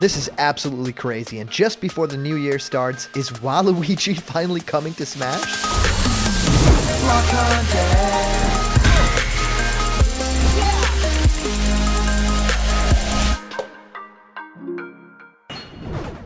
This is absolutely crazy, and just before the new year starts, is Waluigi finally coming to Smash? Block content.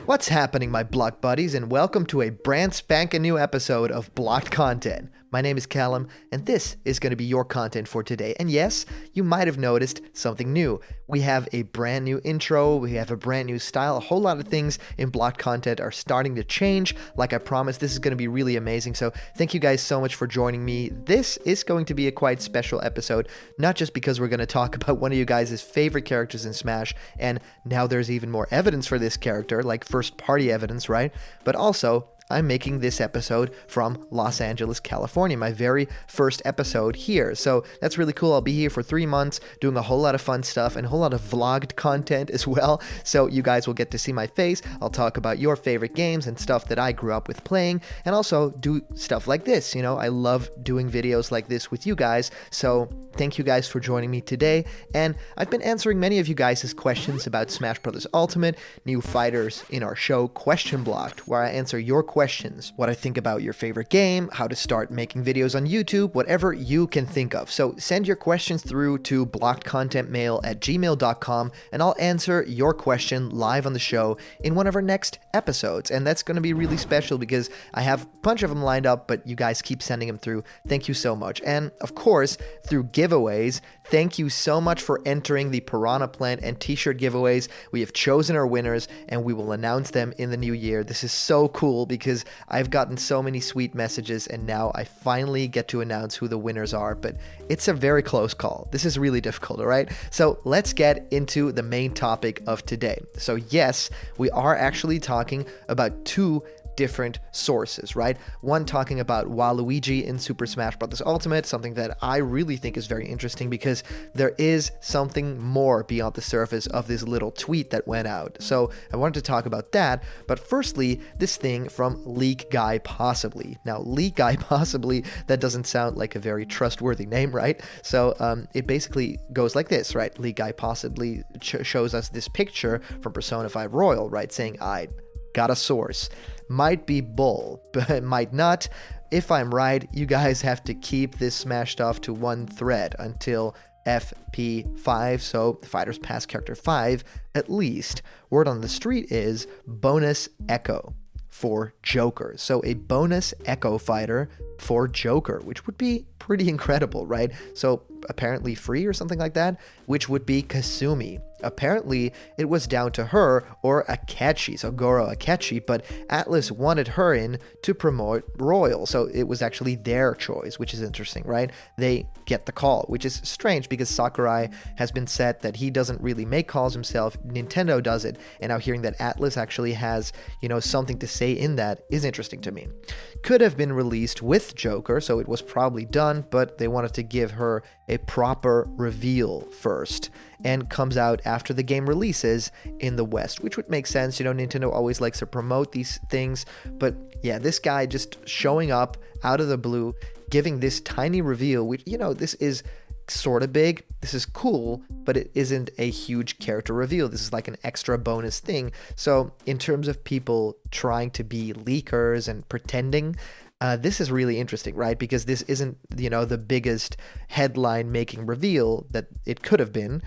What's happening, my block buddies, and welcome to a brand spanking new episode of Blocked Content. My name is Callum, and this is going to be your content for today. And yes, you might have noticed something new. We have a brand new intro, we have a brand new style, a whole lot of things in Blocked Content are starting to change. Like I promised, this is going to be really amazing, so thank you guys so much for joining me. This is going to be a quite special episode, not just because we're going to talk about one of you guys' favorite characters in Smash, and now there's even more evidence for this character, like first-party evidence, right? But also, I'm making this episode from Los Angeles, California, my very first episode here. So that's really cool. I'll be here for 3 months doing a whole lot of fun stuff and a whole lot of vlogged content as well. So you guys will get to see my face. I'll talk about your favorite games and stuff that I grew up with playing, and also do stuff like this. You know, I love doing videos like this with you guys. So thank you guys for joining me today. And I've been answering many of you guys' questions about Smash Bros. Ultimate, new fighters in our show Question Blocked, where I answer your questions, what I think about your favorite game, how to start making videos on YouTube, whatever you can think of. So send your questions through to blockedcontentmail@gmail.com, and I'll answer your question live on the show in one of our next episodes. And that's going to be really special because I have a bunch of them lined up, but you guys keep sending them through. Thank you so much. And of course, through giveaways, thank you so much for entering the Piranha Plant and t-shirt giveaways. We have chosen our winners, and we will announce them in the new year. This is so cool because I've gotten so many sweet messages, and now I finally get to announce who the winners are, but it's a very close call. This is really difficult, all right? So let's get into the main topic of today. So yes, we are actually talking about two different sources, right? One talking about Waluigi in Super Smash Bros. Ultimate, something that I really think is very interesting because there is something more beyond the surface of this little tweet that went out. So I wanted to talk about that, but firstly, this thing from Leak Guy Possibly. Now, Leak Guy Possibly, that doesn't sound like a very trustworthy name, right? So it basically goes like this, right? Leak Guy Possibly shows us this picture from Persona 5 Royal, right? Saying, I got a source. Might be bull, but might not. If I'm right, you guys have to keep this Smash stuff to one thread until FP5, so Fighters Pass Character 5, at least. Word on the street is bonus Echo for Joker. So a bonus Echo fighter for Joker, which would be pretty incredible, right? So apparently free or something like that, which would be Kasumi. Apparently, it was down to her or Akechi, so Goro Akechi, but Atlus wanted her in to promote Royal, so it was actually their choice, which is interesting, right? They get the call, which is strange because Sakurai has been said that he doesn't really make calls himself, Nintendo does it, and now hearing that Atlus actually has, you know, something to say in that is interesting to me. Could have been released with Joker, so it was probably done, but they wanted to give her a proper reveal first, and comes out after the game releases in the West, which would make sense. You know, Nintendo always likes to promote these things, but yeah, this guy just showing up out of the blue, giving this tiny reveal, which, you know, this is sort of big, this is cool, but it isn't a huge character reveal. This is like an extra bonus thing. So in terms of people trying to be leakers and pretending, this is really interesting, right? Because this isn't, you know, the biggest headline making reveal that it could have been.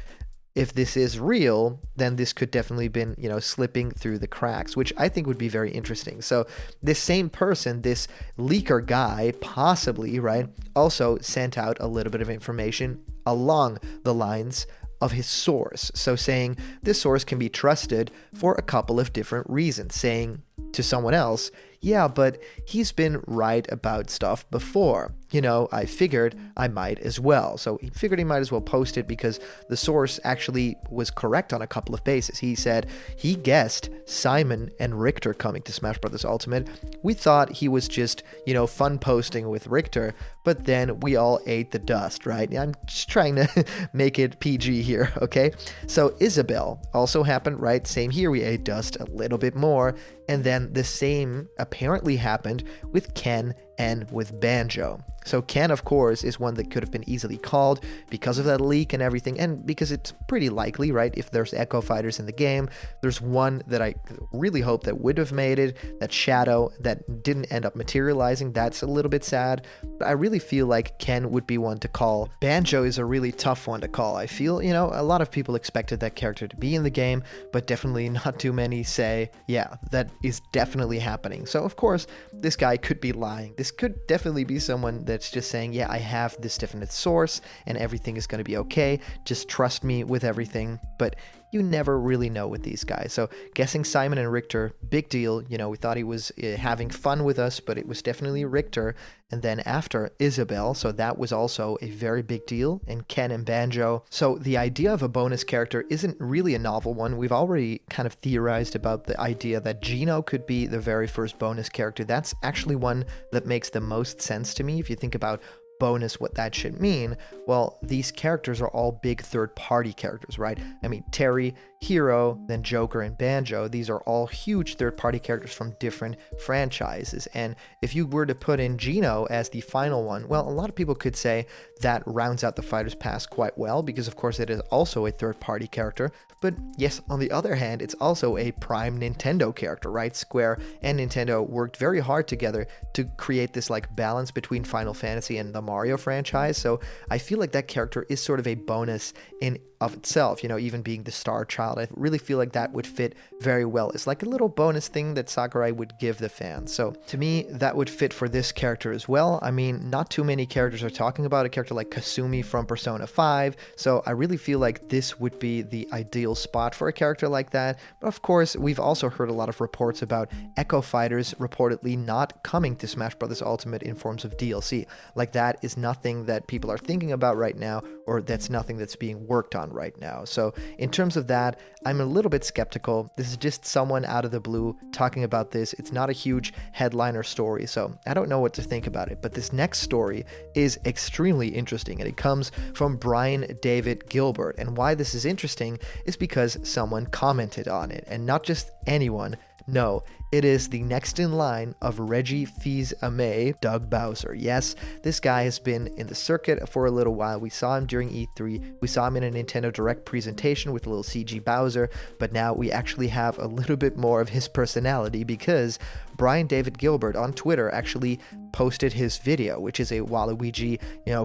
If this is real, then this could definitely been, you know, slipping through the cracks, which I think would be very interesting. So this same person, this leaker guy, possibly, right, also sent out a little bit of information along the lines of his source. So saying this source can be trusted for a couple of different reasons, saying to someone else, yeah, but he's been right about stuff before. You know, I figured I might as well. So he figured he might as well post it because the source actually was correct on a couple of bases. He said he guessed Simon and Richter coming to Smash Bros. Ultimate. We thought he was just, you know, fun posting with Richter, but then we all ate the dust, right? I'm just trying to make it PG here, okay? So Isabel also happened, right? Same here, we ate dust a little bit more. And then the same apparently happened with Ken and with Banjo. So Ken, of course, is one that could have been easily called because of that leak and everything, and because it's pretty likely, right? If there's Echo Fighters in the game, there's one that I really hope that would have made it, that Shadow, that didn't end up materializing. That's a little bit sad, but I really feel like Ken would be one to call. Banjo is a really tough one to call. I feel, a lot of people expected that character to be in the game, but definitely not too many say, yeah, that is definitely happening. So of course, this guy could be lying. This could definitely be someone that's just saying, yeah, I have this definite source and everything is going to be okay. Just trust me with everything. But you never really know with these guys. So guessing Simon and Richter, big deal. We thought he was having fun with us, but it was definitely Richter. And then after Isabel, so that was also a very big deal. And Ken and Banjo. So the idea of a bonus character isn't really a novel one. We've already kind of theorized about the idea that Gino could be the very first bonus character. That's actually one that makes the most sense to me if you think about bonus, what that should mean. Well, these characters are all big third-party characters, right? I mean, Terry, Hero, then Joker and Banjo, these are all huge third-party characters from different franchises. And if you were to put in Gino as the final one, well, a lot of people could say that rounds out the Fighter's Pass quite well, because of course it is also a third-party character. But yes, on the other hand, it's also a prime Nintendo character, right? Square and Nintendo worked very hard together to create this like balance between Final Fantasy and the Mario franchise. So I feel like that character is sort of a bonus in of itself, even being the star child. I really feel like that would fit very well. It's like a little bonus thing that Sakurai would give the fans. So to me, that would fit for this character as well. I mean, not too many characters are talking about a character like Kasumi from Persona 5. So I really feel like this would be the ideal spot for a character like that. But of course, we've also heard a lot of reports about Echo Fighters reportedly not coming to Smash Bros. Ultimate in forms of DLC. Like that is nothing that people are thinking about right now, or that's nothing that's being worked on right now. So in terms of that, I'm a little bit skeptical. This is just someone out of the blue talking about this. It's not a huge headliner story, so I don't know what to think about it. But this next story is extremely interesting, and it comes from Brian David Gilbert. And why this is interesting is because someone commented on it, and not just anyone. No, it is the next in line of Reggie Fils-Aimé, Doug Bowser. Yes, this guy has been in the circuit for a little while. We saw him during E3. We saw him in a Nintendo Direct presentation with a little CG Bowser, but now we actually have a little bit more of his personality because Brian David Gilbert on Twitter actually posted his video, which is a Waluigi,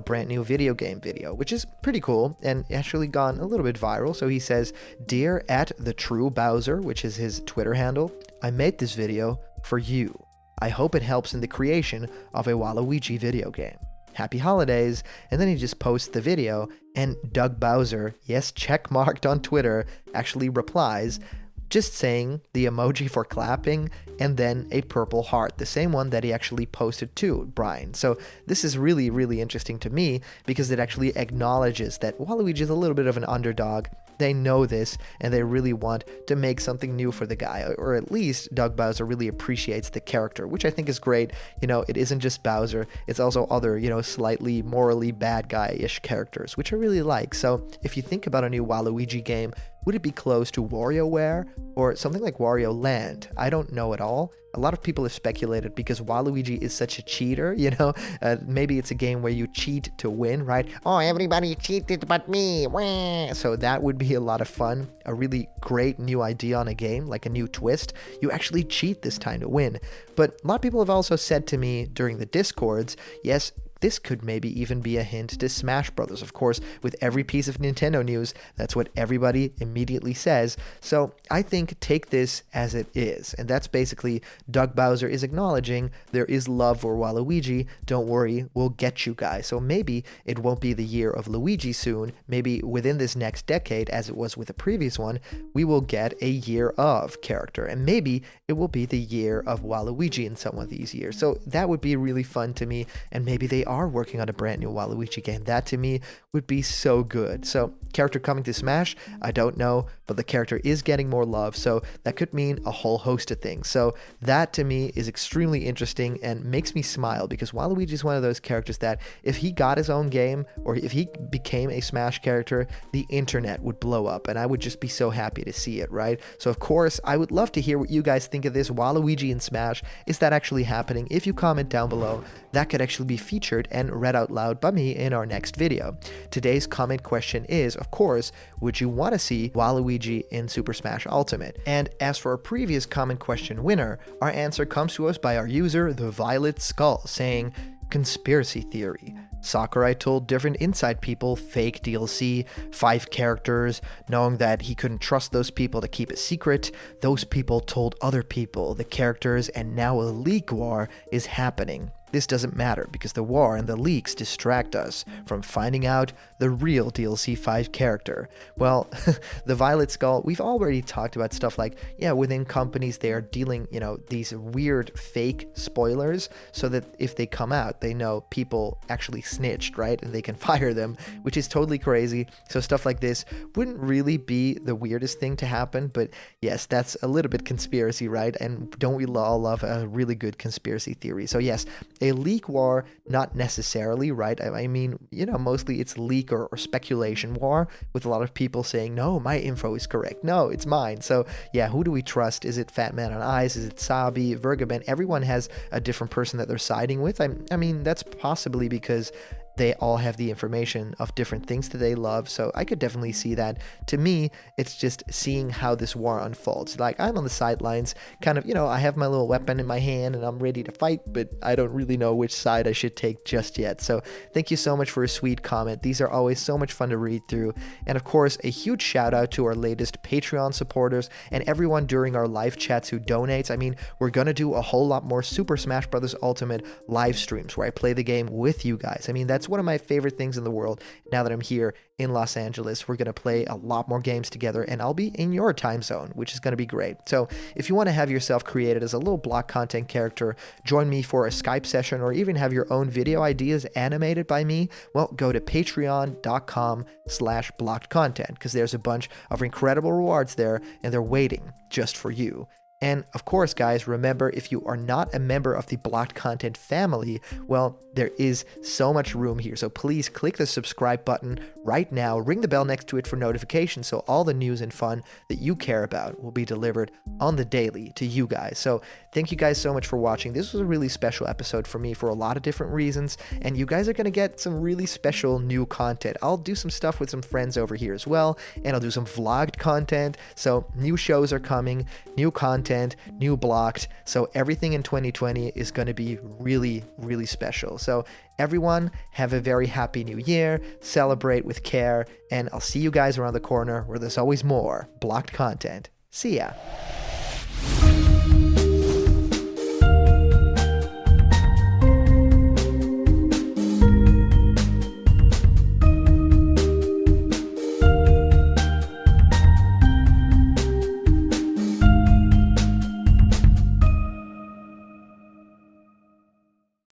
brand new video game video, which is pretty cool and actually gone a little bit viral. So he says, "Dear at the True Bowser," which is his Twitter handle, "I made this video for you. I hope it helps in the creation of a Waluigi video game. Happy holidays." And then he just posts the video, and Doug Bowser, yes, checkmarked on Twitter, actually replies, just saying the emoji for clapping and then a purple heart, the same one that he actually posted to Brian. So this is really, really interesting to me because it actually acknowledges that Waluigi is a little bit of an underdog. They know this, and they really want to make something new for the guy, or at least Doug Bowser really appreciates the character, which I think is great. It isn't just Bowser, it's also other, slightly morally bad guy-ish characters, which I really like. So if you think about a new Waluigi game, would it be close to WarioWare or something like Wario Land? I don't know at all. A lot of people have speculated because Waluigi is such a cheater, maybe it's a game where you cheat to win, right? Oh, everybody cheated but me. Wah. So that would be a lot of fun. A really great new idea on a game, like a new twist. You actually cheat this time to win. But a lot of people have also said to me during the Discords, yes, this could maybe even be a hint to Smash Brothers. Of course, with every piece of Nintendo news, that's what everybody immediately says. So I think take this as it is. And that's basically Doug Bowser is acknowledging there is love for Waluigi. Don't worry, we'll get you guys. So maybe it won't be the year of Luigi soon. Maybe within this next decade, as it was with the previous one, we will get a year of character. And maybe it will be the year of Waluigi in some of these years. So that would be really fun to me. And maybe they are working on a brand new Waluigi game. That to me would be so good. So character coming to Smash, I don't know, but the character is getting more love, so that could mean a whole host of things. So that to me is extremely interesting and makes me smile, because Waluigi is one of those characters that if he got his own game, or if he became a Smash character, the internet would blow up, and I would just be so happy to see it, right? So of course, I would love to hear what you guys think of this Waluigi in Smash. Is that actually happening? If you comment down below, that could actually be featured and read out loud by me in our next video. Today's comment question is, of course, would you want to see Waluigi in Super Smash Ultimate? And as for our previous comment question winner, our answer comes to us by our user, The Violet Skull, saying, conspiracy theory. Sakurai told different inside people fake DLC, 5 characters, knowing that he couldn't trust those people to keep a secret. Those people told other people the characters, and now a leak war is happening. This doesn't matter because the war and the leaks distract us from finding out the real DLC 5 character. Well, the Violet Skull, we've already talked about stuff like, yeah, within companies they are dealing, these weird fake spoilers so that if they come out, they know people actually snitched, right? And they can fire them, which is totally crazy. So stuff like this wouldn't really be the weirdest thing to happen, but yes, that's a little bit conspiracy, right? And don't we all love a really good conspiracy theory? So yes, a leak war, not necessarily, right? I mean, mostly it's leak or speculation war, with a lot of people saying, no, my info is correct. No, it's mine. So yeah, who do we trust? Is it Fat Man on Ice? Is it Sabi, Vergaben? Everyone has a different person that they're siding with. I mean, that's possibly because they all have the information of different things that they love, so I could definitely see that. To me, it's just seeing how this war unfolds. Like, I'm on the sidelines, kind of, I have my little weapon in my hand and I'm ready to fight, but I don't really know which side I should take just yet. So thank you so much for a sweet comment. These are always so much fun to read through. And of course, a huge shout out to our latest Patreon supporters and everyone during our live chats who donates. I mean, we're gonna do a whole lot more Super Smash Bros. Ultimate live streams where I play the game with you guys. I mean, that's one of my favorite things in the world. Now that I'm here in Los Angeles, we're going to play a lot more games together, and I'll be in your time zone, which is going to be great. So if you want to have yourself created as a little block content character, join me for a Skype session, or even have your own video ideas animated by me, well, go to patreon.com/blockedcontent, because there's a bunch of incredible rewards there, and they're waiting just for you. And of course, guys, remember, if you are not a member of the Blocked Content family, well, there is so much room here. So please click the subscribe button right now, ring the bell next to it for notifications, so all the news and fun that you care about will be delivered on the daily to you guys. So thank you guys so much for watching. This was a really special episode for me for a lot of different reasons, and you guys are going to get some really special new content. I'll do some stuff with some friends over here as well, and I'll do some vlogged content. So new shows are coming, new content, new Blocked. So everything in 2020 is going to be really, really special. So everyone, have a very happy new year, celebrate with care, and I'll see you guys around the corner where there's always more Blocked content. See ya.